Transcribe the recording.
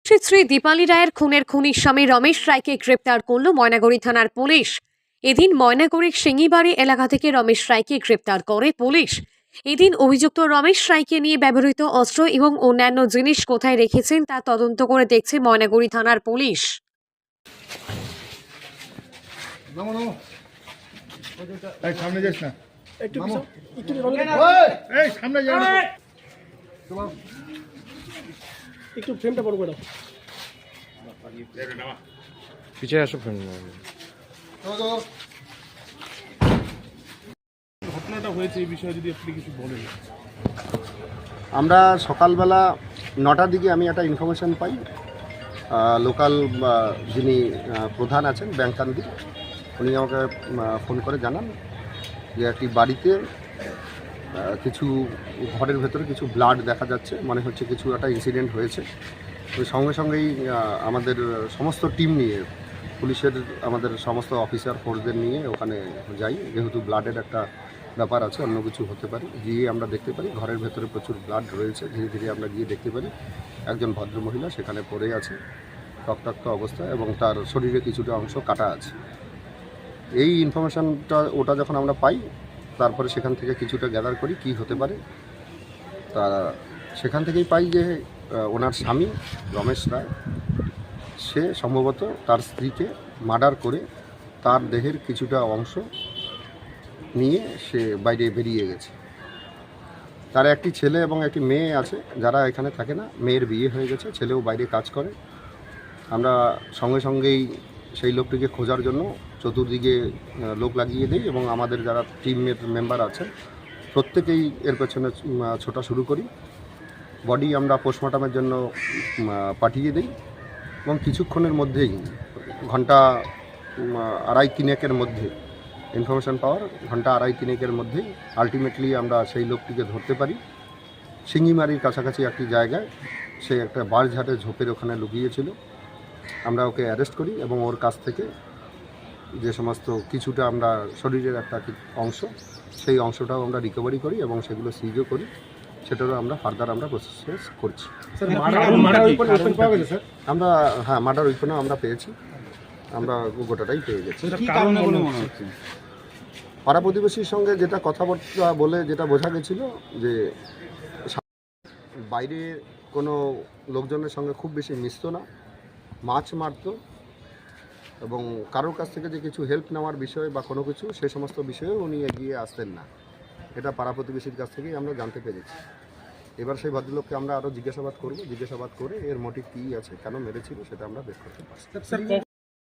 শ্রী দীপালি রায়ের খুনের খুনির স্বামী রমেশ রায়কে গ্রেপ্তার করল ময়নাগুড়ি থানার পুলিশ। এদিন ময়নাগুড়ির সিঙ্গিবাড়ি এলাকা থেকে রমেশ রায়কে গ্রেপ্তার করে পুলিশ। এদিন অভিযুক্ত রমেশ রায়কে নিয়ে ব্যবহৃত অস্ত্র এবং অন্যান্য জিনিস কোথায় রেখেছেন তা তদন্ত করে দেখছে ময়নাগুড়ি থানার পুলিশ। সামনে যাস না, সামনে যাও, একটু ফ্রেমটা বড় করে দাও। পিছিয়ে আসো ফ্রেন্ড। ঘটনাটা হয়েছে এই বিষয়ে যদি আপনি কিছু বলেন। আমরা সকালবেলা 9টার দিকে আমি একটা ইনফরমেশান পাই। লোকাল যিনি প্রধান আছেন ব্যাংকান্দি, উনি আমাকে ফোন করে জানান যে একটি বাড়িতে কিছু ঘরের ভেতরে কিছু ব্লাড দেখা যাচ্ছে, মনে হচ্ছে কিছু একটা ইনসিডেন্ট হয়েছে। তো সঙ্গে সঙ্গেই আমাদের সমস্ত টিম নিয়ে পুলিশের আমাদের সমস্ত অফিসার ফোর্সদের নিয়ে ওখানে যাই, যেহেতু ব্লাডের একটা ব্যাপার আছে, অন্য কিছু হতে পারে। গিয়ে আমরা দেখতে পারি ঘরের ভেতরে প্রচুর ব্লাড রয়েছে। ধীরে ধীরে আমরা গিয়ে দেখতে পারি একজন ভদ্রমহিলা সেখানে পড়ে আছে রক্তাক্ত অবস্থায় এবং তার শরীরে কিছুটা অংশ কাটা আছে। এই ইনফরমেশানটা ওটা যখন আমরা পাই, তারপরে সেখান থেকে কিছুটা গ্যাদার করি কি হতে পারে। তা সেখান থেকেই পাই যে ওনার স্বামী রমেশ রায়, সে সম্ভবত তার স্ত্রীকে মার্ডার করে তার দেহের কিছুটা অংশ নিয়ে সে বাইরে বেরিয়ে গেছে। তার একটি ছেলে এবং একটি মেয়ে আছে যারা এখানে থাকে না। মেয়ের বিয়ে হয়ে গেছে, ছেলেও বাইরে কাজ করে। আমরা সঙ্গে সঙ্গেই সেই লোকটিকে খোঁজার জন্য চতুর্দিকে লোক লাগিয়ে দিই এবং আমাদের যারা টিমের মেম্বার আছে প্রত্যেকেই এর পেছনে ছোটা শুরু করি। বডি আমরা পোস্টমর্টমের জন্য পাঠিয়ে দিই এবং কিছুক্ষণের মধ্যেই ঘন্টা 2.5-3 মধ্যে ইনফরমেশান পাওয়ার ঘন্টা 2.5-3 মধ্যেই আলটিমেটলি আমরা সেই লোকটিকে ধরতে পারি। সিঙ্গিমারির কাছাকাছি একটি জায়গায় সে একটা বাঁশঝাটের ঝোপের ওখানে লুকিয়েছিল। আমরা ওকে অ্যারেস্ট করি এবং ওর কাছ থেকে যে সমস্ত কিছুটা আমরা শরীরের একটা অংশ, সেই অংশটাও আমরা রিকভারি করি এবং সেগুলো সিজও করি। সেটারও আমরা ফার্দার আমরা প্রসেস করছি। আমরা মার্ডার উইপনও আমরা পেয়েছি, আমরা গোটাটাই পেয়ে গেছি। পাড়া প্রতিবেশীর সঙ্গে যেটা কথাবার্তা বলে যেটা বোঝা গেছিল যে বাইরে কোনো লোকজনের সঙ্গে খুব বেশি মিশতো না, মাছ মারত এবং কারোর কাছ থেকে যে কিছু হেল্প নেওয়ার বিষয় বা কোনো কিছু সে সমস্ত বিষয়ে উনি এগিয়ে আসতেন না। এটা পাড়া প্রতিবেশীর কাছ থেকেই আমরা জানতে পেরেছি। এবার সেই ভদ্রলোককে আমরা আরও জিজ্ঞাসাবাদ করব, জিজ্ঞাসাবাদ করে এর মোটিভ কী আছে, কেন মেরেছিল সেটা আমরা বের করতে পারছি।